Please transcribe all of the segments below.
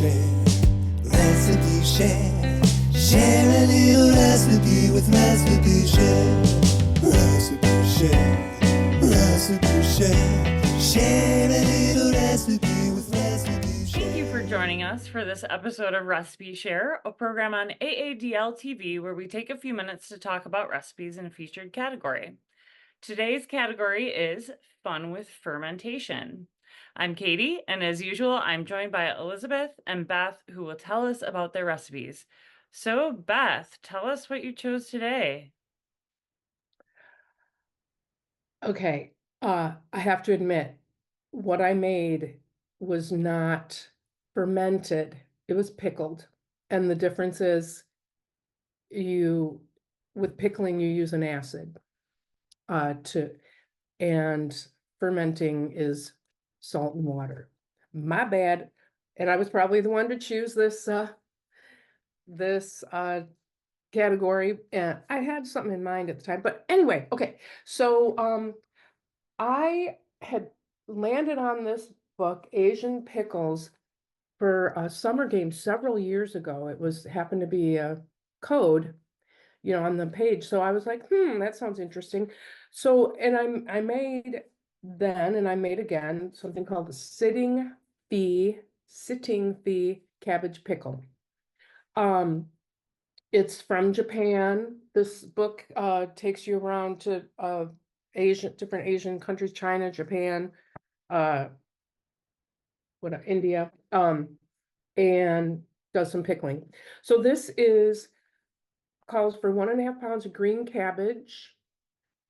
share, recipe share. Share a little recipe with recipe share. Recipe share, recipe share. Share a little recipe with recipe share. Thank you for joining us for this episode of Recipe Share, a program on AADL TV where we take a few minutes to talk about recipes in a featured category. Today's category is Fun with Fermentation. I'm Katie, and as usual, I'm joined by Elizabeth and Beth, who will tell us about their recipes. So, Beth, tell us what you chose today. Okay, I have to admit, what I made was not fermented, it was pickled. And the difference is with pickling, you use an acid and fermenting is salt and water. My bad. And I was probably the one to choose this category, and I had something in mind at the time. But anyway, okay. So I had landed on this book, Asian Pickles, for a summer game several years ago. It happened to be a code, on the page. So I was like, that sounds interesting. So, and I made then, and I made again, something called the sitting fee cabbage pickle. It's from Japan. This book takes you around to different Asian countries, China, Japan, India, and does some pickling. So this calls for 1.5 pounds of green cabbage,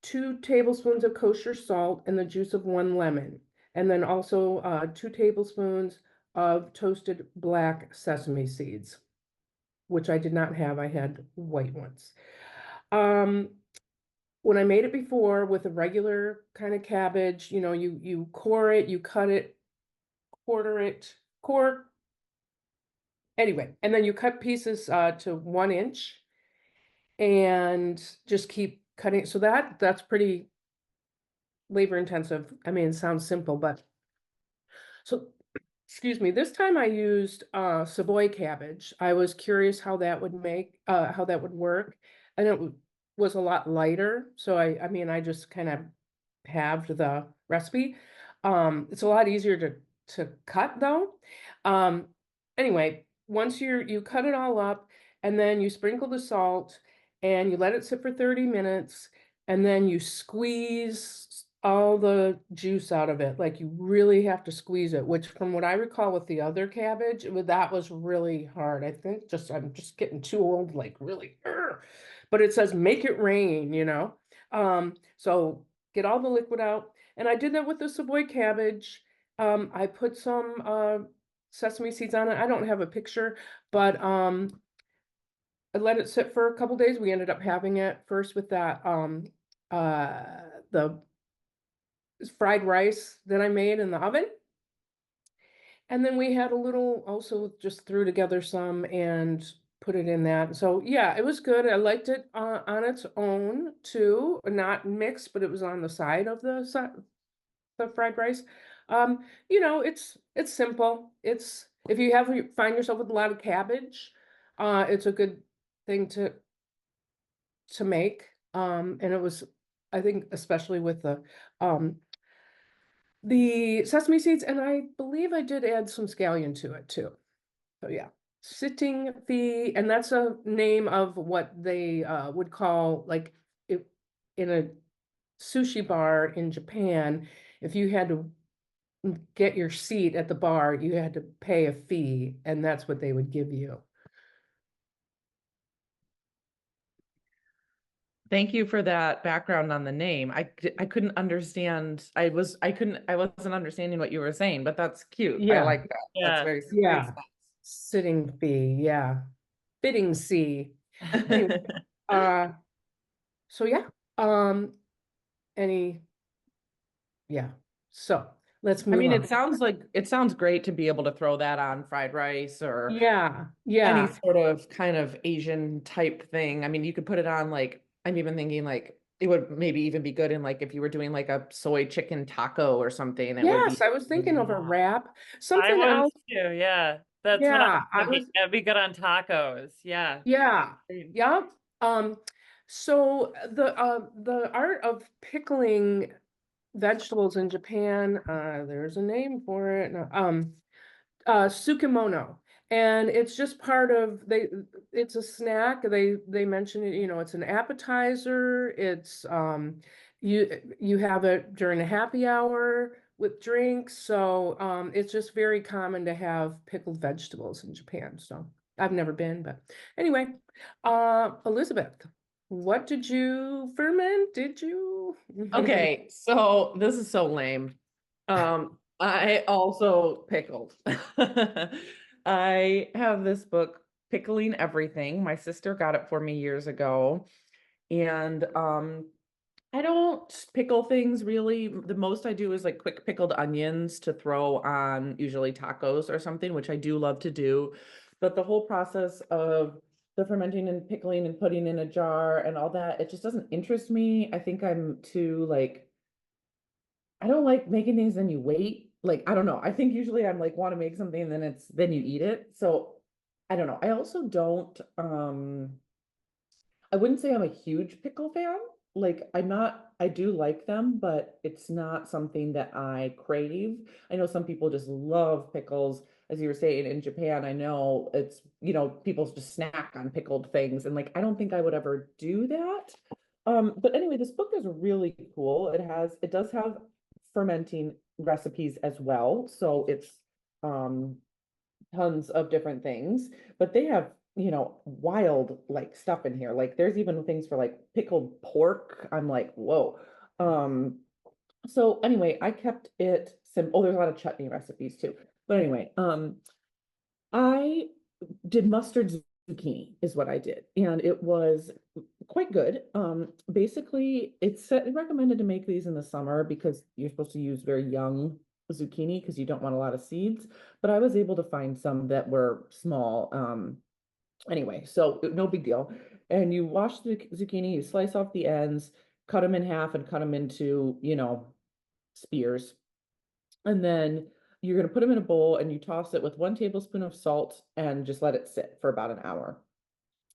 2 tablespoons of kosher salt, and the juice of 1 lemon. And then also 2 tablespoons of toasted black sesame seeds, which I did not have. I had white ones. When I made it before with a regular kind of cabbage, you core it, you cut it, core. Anyway, and then you cut pieces to 1 inch and just keep cutting. So that's pretty labor intensive. I mean, it sounds simple, but so excuse me, this time I used Savoy cabbage. I was curious how that would work. And it was a lot lighter. So I just kind of halved the recipe. It's a lot easier to cut though. Anyway, once you cut it all up, and then you sprinkle the salt and you let it sit for 30 minutes, and then you squeeze all the juice out of it. Like, you really have to squeeze it, which from what I recall with the other cabbage, that was really hard. I think I'm just getting too old, like really, but it says make it rain, so get all the liquid out. And I did that with the Savoy cabbage. I put some sesame seeds on it. I don't have a picture, but I let it sit for a couple days. We ended up having it first with that the fried rice that I made in the oven. And then we had a little, also just threw together some and put it in that. So yeah, it was good. I liked it on its own too, not mixed, but it was on the side of the fried rice. It's simple. If you find yourself with a lot of cabbage, it's a good thing to make. And it was, I think, especially with the sesame seeds, and I believe I did add some scallion to it too. So yeah, sitting fee, and that's a name of what they would call, like, it in a sushi bar in Japan. If you had to get your seat at the bar, you had to pay a fee, and that's what they would give you. Thank you for that background on the name. I couldn't understand. I wasn't understanding what you were saying, but that's cute. Yeah. I like that. Yeah. That's very Yeah. nice. Sitting fee, yeah. Fitting C. Anyway, so yeah. So let's I move mean, on. it sounds great to be able to throw that on fried rice or Yeah. any sort of kind of Asian type thing. I mean, you could put it on, like, I'm even thinking like it would maybe even be good in, like, if you were doing like a soy chicken taco or something. Yes, I was thinking of a wrap. Something I was else. too, yeah. That's what I Yeah, was I thinking. was, That'd be good on tacos. Yeah. yeah, Great. yeah. So the art of pickling vegetables in Japan, there's a name for it. Sukimono. And it's just part of it's a snack. They mention it, it's an appetizer. It's you have it during a happy hour with drinks. So it's just very common to have pickled vegetables in Japan. So I've never been, but anyway, Elizabeth, what did you ferment? Did you? Okay, so this is so lame. I also pickled. I have this book, Pickling Everything. My sister got it for me years ago. And I don't pickle things really. The most I do is like quick pickled onions to throw on usually tacos or something, which I do love to do. But the whole process of the fermenting and pickling and putting in a jar and all that, it just doesn't interest me. I think I'm too like, I don't like making things and you wait. Like, I don't know. I think usually I'm like want to make something and then you eat it. So I don't know. I also don't I wouldn't say I'm a huge pickle fan. Like I'm not, I do like them, but it's not something that I crave. I know some people just love pickles. As you were saying in Japan, I know it's, people just snack on pickled things. And like, I don't think I would ever do that. But anyway, this book is really cool. It does have fermenting recipes as well. So it's, um, tons of different things, but they have, wild like stuff in here. Like there's even things for like pickled pork. I'm like, whoa. Um, so anyway, I kept it simple. Oh, there's a lot of chutney recipes too. But anyway, I did mustard zucchini is what I did, and it was quite good. Basically, it recommended to make these in the summer because you're supposed to use very young zucchini because you don't want a lot of seeds. But I was able to find some that were small. Anyway, so no big deal. And you wash the zucchini, you slice off the ends, cut them in half, and cut them into, spears. And then you're going to put them in a bowl and you toss it with 1 tablespoon of salt and just let it sit for about an hour.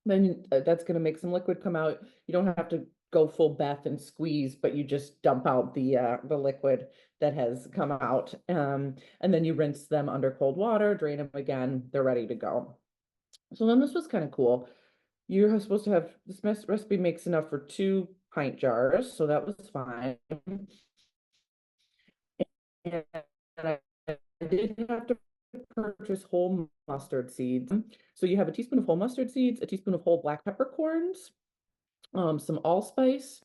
Then that's going to make some liquid come out. You don't have to go full Beth and squeeze, but you just dump out the liquid that has come out. And then you rinse them under cold water, drain them again. They're ready to go. So then this was kind of cool. You're supposed to have this recipe makes enough for 2 pint jars, so that was fine. And I did have to purchase whole mustard seeds. So you have a teaspoon of whole mustard seeds, a teaspoon of whole black peppercorns, some allspice,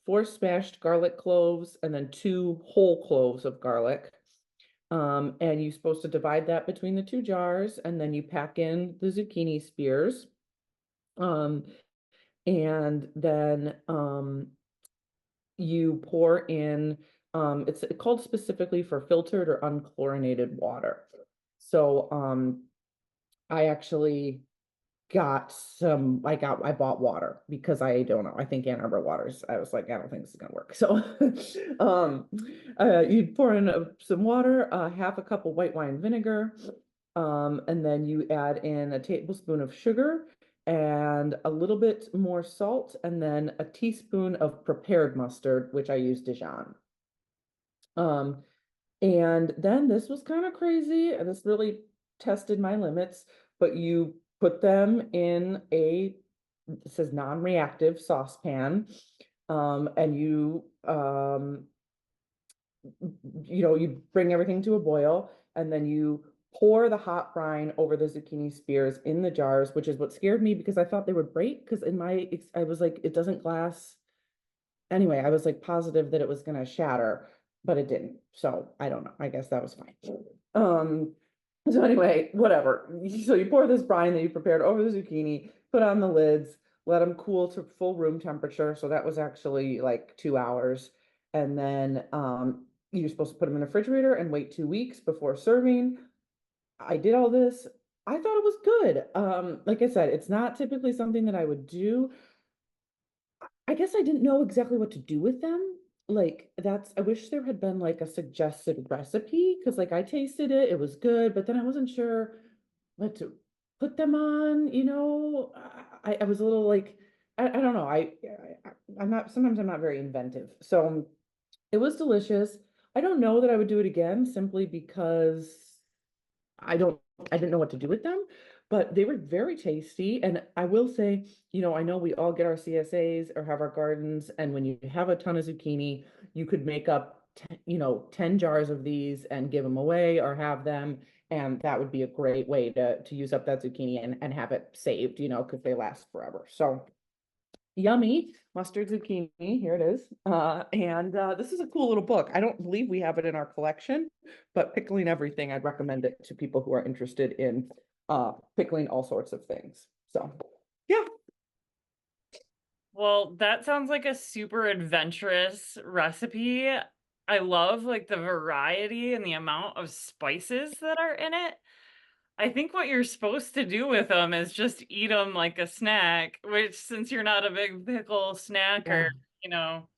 4 smashed garlic cloves, and then 2 whole cloves of garlic. And you're supposed to divide that between the 2 jars, and then you pack in the zucchini spears. And then you pour in, it's called specifically for filtered or unchlorinated water. So I actually I bought water because I don't know, I think Ann Arbor waters, I was like, I don't think this is gonna work. So you pour in some water, half a cup of white wine vinegar, and then you add in a tablespoon of sugar and a little bit more salt, and then a teaspoon of prepared mustard, which I use Dijon. And then this was kind of crazy, and this really tested my limits, but you put them in it says non-reactive saucepan, and you bring everything to a boil, and then you pour the hot brine over the zucchini spears in the jars, which is what scared me because I thought they would break, because I was like, it doesn't glass. Anyway, I was like positive that it was gonna shatter, but it didn't. So I don't know. I guess that was fine. So anyway, whatever. So you pour this brine that you prepared over the zucchini, put on the lids, let them cool to full room temperature. So that was actually like 2 hours. And then you're supposed to put them in the refrigerator and wait 2 weeks before serving. I did all this. I thought it was good. Like I said, it's not typically something that I would do. I guess I didn't know exactly what to do with them. Like I wish there had been like a suggested recipe, because like I tasted it, it was good, but then I wasn't sure what to put them on, I was a little like, I don't know. I'm not, sometimes I'm not very inventive. So it was delicious. I don't know that I would do it again simply because I don't, I didn't know what to do with them, but they were very tasty. And I will say, I know we all get our CSAs or have our gardens, and when you have a ton of zucchini, you could make up, 10 jars of these and give them away or have them. And that would be a great way to use up that zucchini and have it saved, because they last forever. So yummy mustard zucchini. Here it is. And this is a cool little book. I don't believe we have it in our collection, but pickling everything, I'd recommend it to people who are interested in pickling all sorts of things. So yeah. Well, that sounds like a super adventurous recipe. I love like the variety and the amount of spices that are in it. I think what you're supposed to do with them is just eat them like a snack, which since you're not a big pickle snacker, Yeah. you know,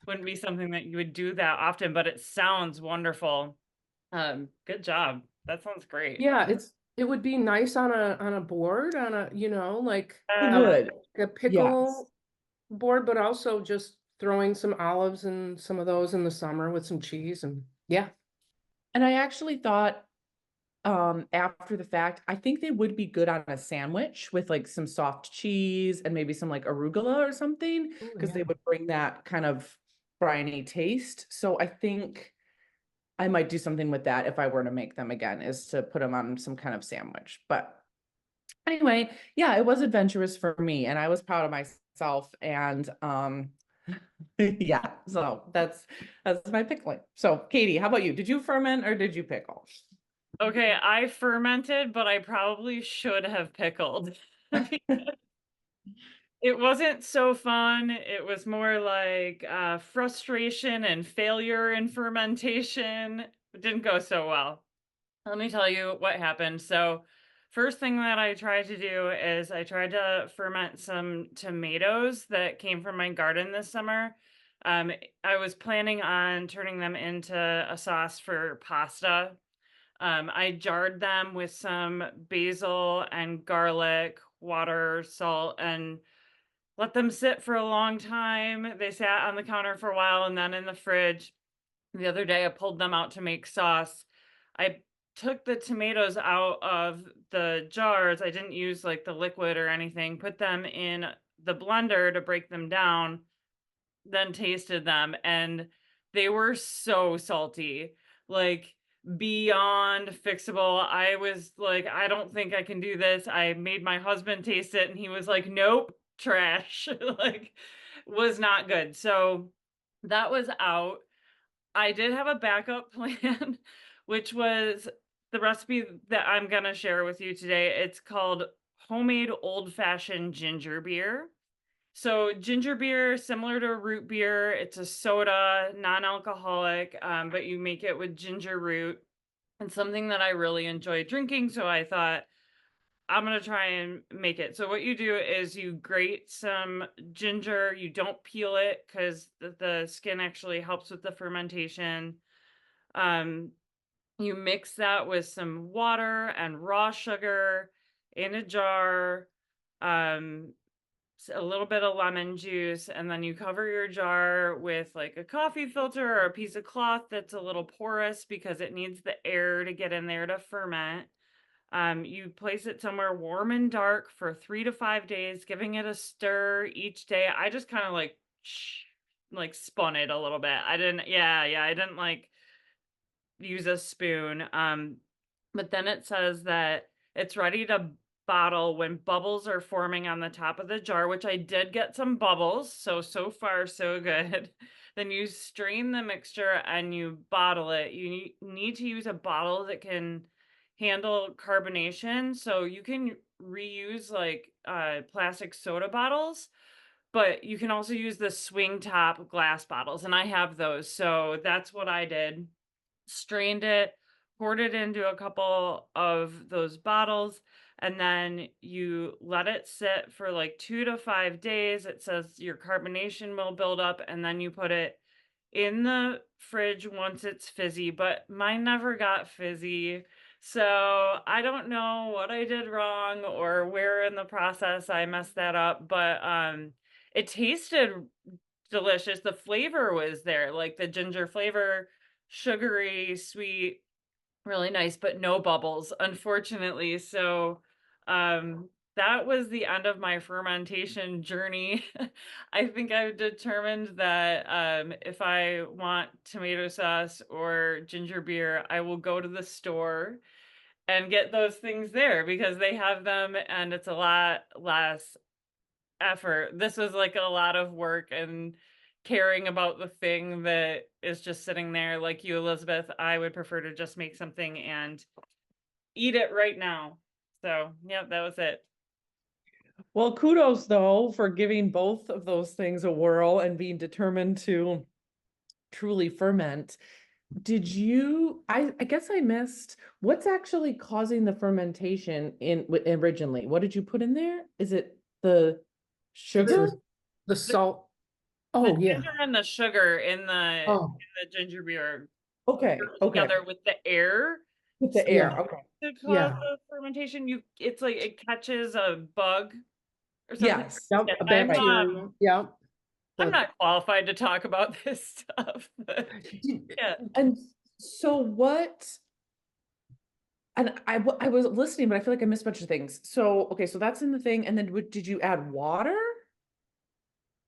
wouldn't be something that you would do that often, but it sounds wonderful. Good job. That sounds great. Yeah, it would be nice on a board, on a, like It Um, would. a Yes. pickle board, but also just throwing some olives and some of those in the summer with some cheese and yeah. And I actually thought, after the fact, I think they would be good on a sandwich with like some soft cheese and maybe some like arugula or something, Oh, because yeah. they would bring that kind of briny taste. So I think I might do something with that if I were to make them again, is to put them on some kind of sandwich. But anyway, yeah, it was adventurous for me and I was proud of myself. And yeah, so that's my pickling. So Katie, how about you? Did you ferment or did you pickle? okay, I fermented, but I probably should have pickled. It wasn't so fun. It was more like frustration and failure in fermentation. It didn't go so well. Let me tell you what happened. So, first thing that I tried to do is I tried to ferment some tomatoes that came from my garden this summer. Um, I was planning on turning them into a sauce for pasta. I jarred them with some basil and garlic, water, salt, and let them sit for a long time. They sat on the counter for a while and then in the fridge. The other day, I pulled them out to make sauce. I took the tomatoes out of the jars. I didn't use like the liquid or anything, put them in the blender to break them down, then tasted them, and they were so salty, like beyond fixable. I was like, I don't think I can do this. I made my husband taste it, and he was like, nope, trash. Like, was not good. So that was out. I did have a backup plan, which was the recipe that I'm going to share with you today. It's called homemade old fashioned ginger beer. So ginger beer, similar to root beer, it's a soda, non-alcoholic, but you make it with ginger root. It's something that I really enjoy drinking, so I thought I'm gonna try and make it. So what you do is you grate some ginger. You don't peel it because the skin actually helps with the fermentation. Um, you mix that with some water and raw sugar in a jar. Um, a little bit of lemon juice, and then you cover your jar with like a coffee filter or a piece of cloth that's a little porous because it needs the air to get in there to ferment. You place it somewhere warm and dark for 3 to 5 days, giving it a stir each day. I just kind of like spun it a little bit. I didn't, yeah, I didn't like use a spoon. But then it says that it's ready to bottle when bubbles are forming on the top of the jar, which I did get some bubbles. So far, so good. Then you strain the mixture and you bottle it. You need to use a bottle that can handle carbonation. So you can reuse like plastic soda bottles, but you can also use the swing top glass bottles. And I have those. So that's what I did. Strained it, poured it into a couple of those bottles, and then you let it sit for like 2 to 5 days. It says your carbonation will build up, and then you put it in the fridge once it's fizzy, but mine never got fizzy. So I don't know what I did wrong or where in the process I messed that up, but it tasted delicious. The flavor was there, like the ginger flavor, sugary, sweet, really nice, but no bubbles, unfortunately. So that was the end of my fermentation journey. I think I've determined that if I want tomato sauce or ginger beer, I will go to the store and get those things there because they have them and it's a lot less effort. This was like a lot of work and caring about the thing that is just sitting there. Like you, Elizabeth, I would prefer to just make something and eat it right now. So, yeah, that was it. Well, kudos though for giving both of those things a whirl and being determined to truly ferment. Did you, I guess I missed, what's actually causing the fermentation originally? What did you put in there? Is it the sugar? The salt. The Oh, yeah. ginger and the sugar in the Oh, ginger beer Okay, okay. together with the air With the air, yeah. okay. to cause Yeah. the fermentation. It's like it catches a bug or something. Yes. Yep, Yeah, a bacteria. Yep. I'm The- not qualified to talk about this stuff, but yeah. And so what, and I was listening, but I feel like I missed a bunch of things. So, okay, so that's in the thing. And then did you add water?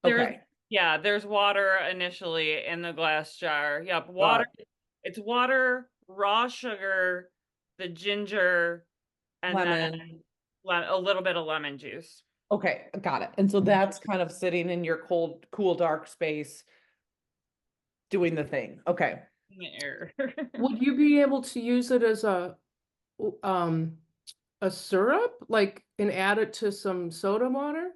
There's Okay. Yeah, there's water initially in the glass jar. Yep, water. It's water, raw sugar, the ginger, and Lemon. then a little bit of lemon juice. Okay, got it. And so that's kind of sitting in your cold, cool, dark space doing the thing. Okay. In the air. Would you be able to use it as a syrup, like, and add it to some soda water?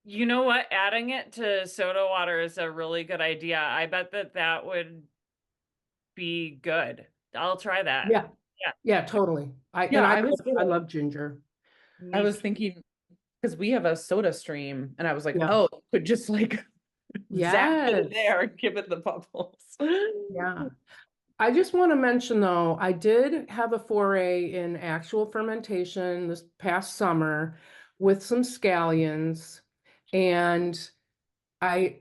You know what? Adding it to soda water is a really good idea. I bet that would be good. I'll try that. Yeah. Yeah. Yeah, totally. I love ginger. I was thinking, because we have a soda stream, and I was like, Yeah. oh, it could just like zap it in Yes. there and give it the bubbles. Yeah. I just want to mention though, I did have a foray in actual fermentation this past summer with some scallions, and I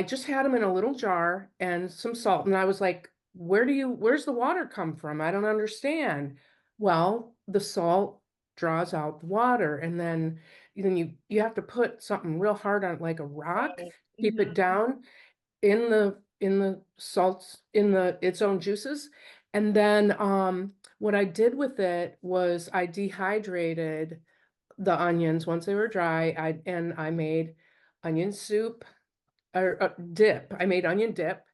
just had them in a little jar and some salt, and I was like, where's the water come from? I don't understand. Well, the salt draws out the water, and then you have to put something real hard on, like a rock, keep it down in the salts, in its own juices. And then what I did with it was I dehydrated the onions once they were dry. I made onion soup or dip. I made onion dip.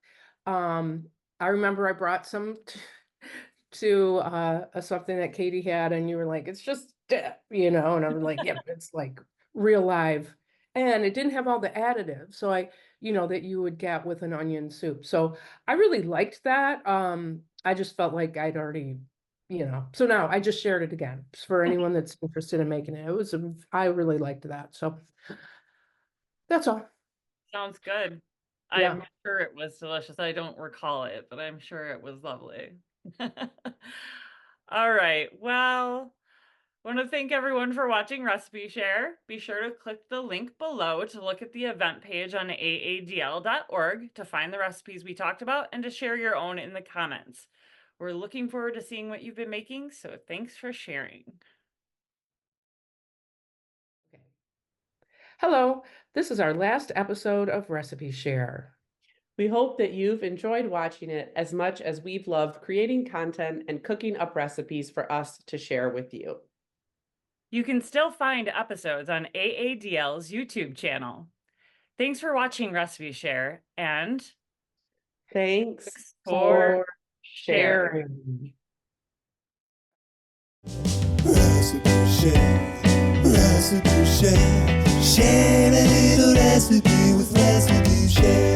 I remember I brought some to something that Katie had, and you were like, it's just dip, and I was like, yeah, it's like real live. And it didn't have all the additives, so that you would get with an onion soup. So I really liked that. I just felt like I'd already, so now I just shared it again for anyone that's interested in making it. I really liked that. So that's all. Sounds good. Yeah. I'm sure it was delicious. I don't recall it, but I'm sure it was lovely. All right. Well, I want to thank everyone for watching Recipe Share. Be sure to click the link below to look at the event page on aadl.org to find the recipes we talked about and to share your own in the comments. We're looking forward to seeing what you've been making, so thanks for sharing. Hello, this is our last episode of Recipe Share. We hope that you've enjoyed watching it as much as we've loved creating content and cooking up recipes for us to share with you. You can still find episodes on AADL's YouTube channel. Thanks for watching Recipe Share, and Thanks for sharing. Recipe share, recipe share, share a little recipe with recipe share.